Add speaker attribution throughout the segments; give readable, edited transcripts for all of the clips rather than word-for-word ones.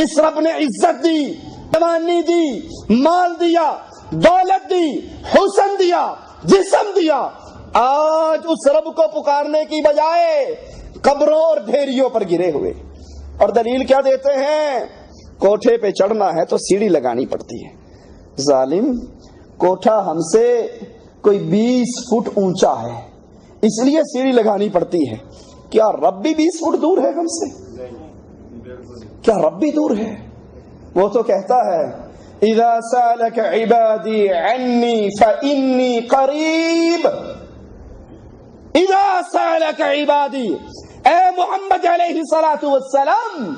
Speaker 1: جس رب نے عزت دی، جوانی دی، مال دیا، دولت دی، حسن دیا، جسم دیا، آج اس رب کو پکارنے کی بجائے قبروں اور ڈھیریوں پر گرے ہوئے. اور دلیل کیا دیتے ہیں؟ کوٹھے پہ چڑھنا ہے تو سیڑھی لگانی پڑتی ہے. ظالم، کوٹھا ہم سے کوئی 20 فٹ اونچا ہے، اس لیے سیڑھی لگانی پڑتی ہے. کیا رب بھی 20 فٹ دور ہے ہم سے؟ کیا رب بھی دور ہے؟ وہ تو کہتا ہے اذا سالک عبادی عنی فانی قریب. اذا سالک عبادی، اے محمد علیہ الصلوۃ والسلام،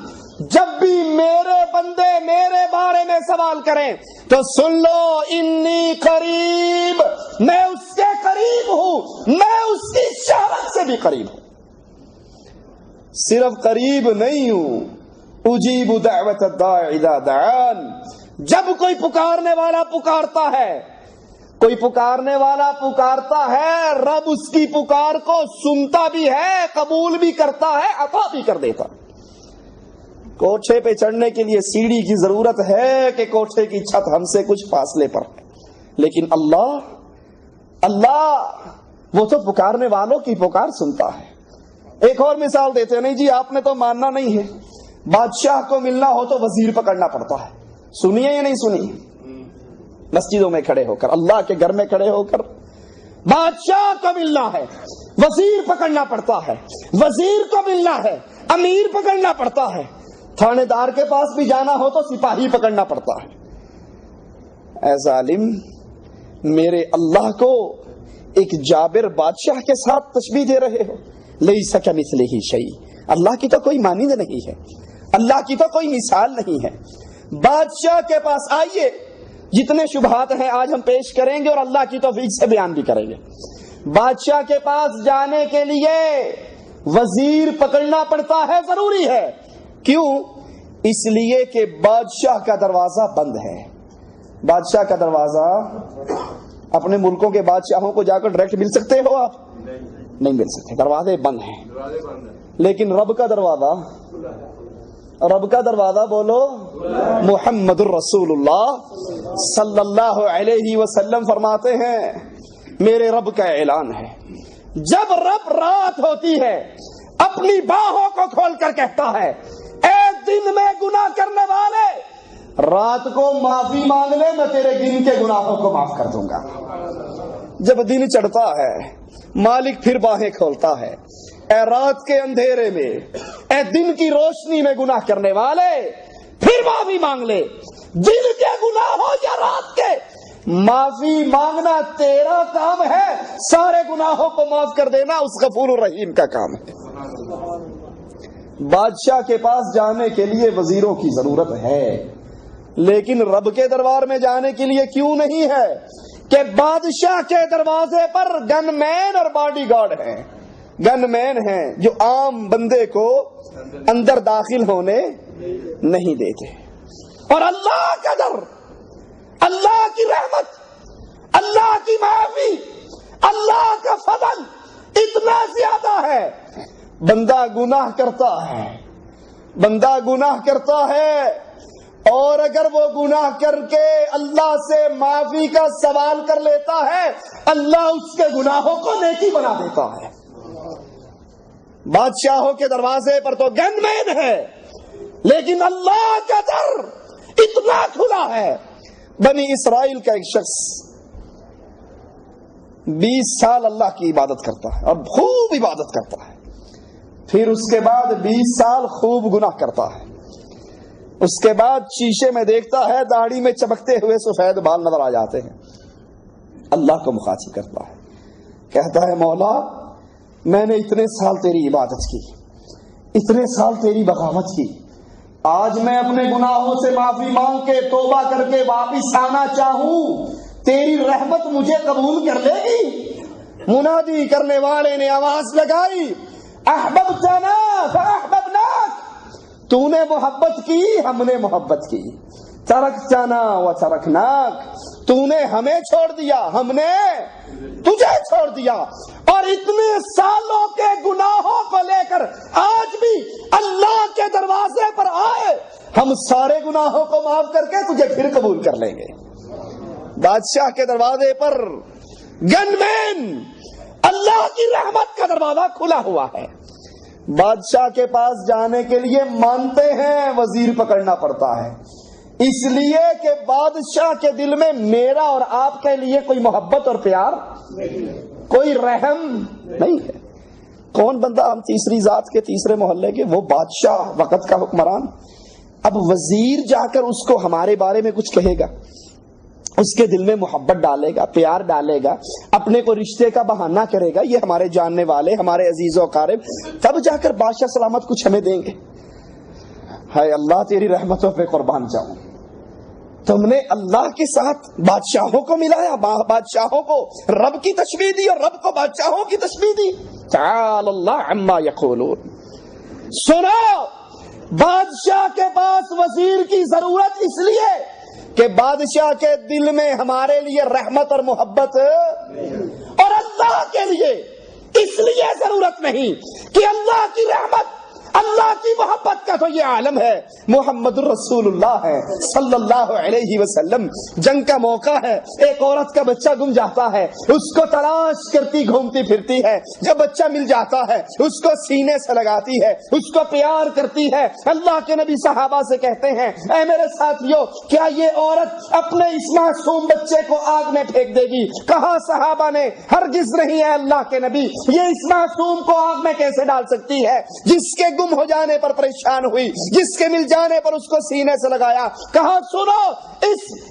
Speaker 1: جب بھی میرے بندے میرے بارے میں سوال کریں تو سن لو، انی قریب، میں اس کے قریب ہوں، میں اس کی شہرت سے بھی قریب ہوں. صرف قریب نہیں ہوں، اجیب دعوت الداعی اذا دعان. جب کوئی پکارنے والا پکارتا ہے، کوئی پکارنے والا پکارتا ہے، رب اس کی پکار کو سنتا بھی ہے، قبول بھی کرتا ہے، عطا بھی کر دیتا. کوٹھے پہ چڑھنے کے لیے سیڑھی کی ضرورت ہے کہ کوٹھے کی چھت ہم سے کچھ فاصلے پر ہے، لیکن اللہ وہ تو پکارنے والوں کی پکار سنتا ہے. ایک اور مثال دیتے ہیں. نہیں جی آپ نے تو ماننا نہیں ہے، بادشاہ کو ملنا ہو تو وزیر پکڑنا پڑتا ہے. سنیے یا نہیں سنیے؟ مسجدوں میں کھڑے ہو کر، اللہ کے گھر میں کھڑے ہو کر بادشاہ کو ملنا ہے، وزیر پکڑنا پڑتا ہے. وزیر کو ملنا ہے، امیر پکڑنا پڑتا ہے. تھانے دار کے پاس بھی جانا ہو تو سپاہی پکڑنا پڑتا ہے. اے ظالم، میرے اللہ کو ایک جابر بادشاہ کے ساتھ تشبیہ دے رہے ہو. لیس کمثلہ شیء، اللہ کی تو کوئی مانند نہیں ہے، اللہ کی تو کوئی مثال نہیں ہے. بادشاہ کے پاس آئیے، جتنے شبہات ہیں آج ہم پیش کریں گے اور اللہ کی توفیق سے بیان بھی کریں گے. بادشاہ کے پاس جانے کے لیے وزیر پکڑنا پڑتا ہے، ضروری ہے. کیوں؟ اس لیے کہ بادشاہ کا دروازہ بند ہے. بادشاہ کا دروازہ، اپنے ملکوں کے بادشاہوں کو جا کر ڈائریکٹ مل سکتے ہو آپ؟ نہیں مل سکتے، دروازے بند ہیں. لیکن رب کا دروازہ، رب کا دروازہ بولو، محمد الرسول اللہ صلی اللہ علیہ وسلم فرماتے ہیں، میرے رب کا اعلان ہے، جب رب رات ہوتی ہے اپنی باہوں کو کھول کر کہتا ہے، اے دن میں گناہ کرنے والے، رات کو معافی مانگ لے، میں تیرے دن کے گناہوں کو معاف کر دوں گا. جب دن چڑھتا ہے مالک پھر باہیں کھولتا ہے، اے رات کے اندھیرے میں، اے دن کی روشنی میں گناہ کرنے والے، پھر معافی مانگ لے. دن کے گناہ ہو یا رات کے، معافی مانگنا تیرا کام ہے، سارے گناہوں کو معاف کر دینا اس غفور الرحیم کا کام ہے. بادشاہ کے پاس جانے کے لیے وزیروں کی ضرورت ہے، لیکن رب کے دربار میں جانے کے لیے کیوں نہیں ہے؟ کہ بادشاہ کے دروازے پر گن مین اور باڈی گارڈ ہیں. گن مین ہیں جو عام بندے کو اندر داخل ہونے نہیں دیتے. اور اللہ کا در، اللہ کی رحمت، اللہ کی معافی، اللہ کا فضل اتنا زیادہ ہے. بندہ گناہ کرتا ہے، بندہ گناہ کرتا ہے، اور اگر وہ گناہ کر کے اللہ سے معافی کا سوال کر لیتا ہے، اللہ اس کے گناہوں کو نیکی بنا دیتا ہے. بادشاہوں کے دروازے پر تو گن مین ہے، لیکن اللہ کا در اتنا کھلا ہے. بنی اسرائیل کا ایک شخص 20 سال اللہ کی عبادت کرتا ہے اور خوب عبادت کرتا ہے، پھر اس کے بعد 20 سال خوب گناہ کرتا ہے. اس کے بعد شیشے میں دیکھتا ہے، داڑھی میں چمکتے ہوئے سفید بال نظر آ جاتے ہیں. اللہ کو مخاطب کرتا ہے، کہتا ہے مولا میں نے اتنے سال تیری عبادت کی، اتنے سال تیری بغاوت کی، آج میں اپنے گناہوں سے معافی مانگ کے توبہ کر کے واپس آنا چاہوں، تیری رحمت مجھے قبول کر لے گی؟ منادی کرنے والے نے آواز لگائی، احببتنا فاحببناک، تو نے محبت کی ہم نے محبت کی. ترکتنا وترکناک، تو نے ہمیں چھوڑ دیا ہم نے تجھے چھوڑ دیا. اور اتنے سالوں کے گناہوں کو لے کر آج بھی اللہ کے دروازے پر آئے، ہم سارے گناہوں کو معاف کر کے تجھے پھر قبول کر لیں گے۔ بادشاہ کے دروازے پر گن مین اللہ کی رحمت کا دروازہ کھلا ہوا ہے۔ بادشاہ کے پاس جانے کے لیے مانتے ہیں وزیر پکڑنا پڑتا ہے، اس لیے کہ بادشاہ کے دل میں میرا اور آپ کے لیے کوئی محبت اور پیار، کوئی رحم نہیں ہے۔ کون بندہ ہم تیسری ذات کے تیسرے محلے کے، وہ بادشاہ وقت کا حکمران، اب وزیر جا کر اس کو ہمارے بارے میں کچھ کہے گا، اس کے دل میں محبت ڈالے گا، پیار ڈالے گا، اپنے کو رشتے کا بہانہ کرے گا، یہ ہمارے جاننے والے، ہمارے عزیز و اقارب، تب جا کر بادشاہ سلامت کچھ ہمیں دیں گے۔ ہے اللہ تیری رحمتوں پہ قربان جاؤں، تم نے اللہ کے ساتھ بادشاہوں کو ملایا، بادشاہوں کو رب کی تشبیہ دی اور رب کو بادشاہوں کی تشبیہ دی۔ تعالی اللہ عما یقولون۔ سنو، بادشاہ کے پاس وزیر کی ضرورت اس لیے کہ بادشاہ کے دل میں ہمارے لیے رحمت اور محبت، اور اللہ کے لیے اس لیے ضرورت نہیں کہ اللہ کی رحمت، اللہ کی محبت کا تو یہ عالم ہے، محمد الرسول اللہ ہے صلی اللہ علیہ وسلم۔ جنگ کا موقع ہے، ایک عورت کا بچہ گم جاتا ہے، اس کو تلاش کرتی گھومتی پھرتی ہے، جب بچہ مل جاتا ہے اس کو سینے سے لگاتی ہے، اس کو پیار کرتی ہے۔ اللہ کے نبی صحابہ سے کہتے ہیں، اے میرے ساتھیو، کیا یہ عورت اپنے اس معصوم بچے کو آگ میں پھینک دے گی؟ کہا صحابہ نے، ہرگز نہیں ہے اللہ کے نبی، یہ اس معصوم کو آگ میں کیسے ڈال سکتی ہے؟ جس کے گم ہو جانے پر پریشان ہوئی، جس کے مل جانے پر اس کو سینے سے لگایا۔ کہا سنو،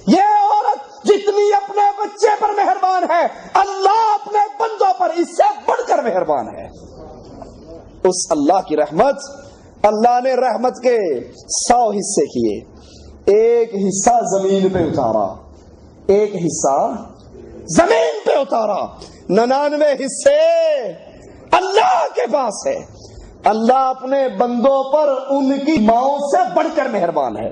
Speaker 1: یہ عورت جتنی اپنے بچے پر مہربان ہے، اللہ اپنے بندوں پر اس سے بڑھ کر مہربان ہے۔ اس اللہ کی رحمت، اللہ نے رحمت کے 100 حصے کیے، ایک حصہ زمین پہ اتارا، ایک حصہ زمین پہ اتارا، 99 حصے اللہ کے پاس ہے۔ اللہ اپنے بندوں پر ان کی ماؤں سے بڑھ کر مہربان ہے۔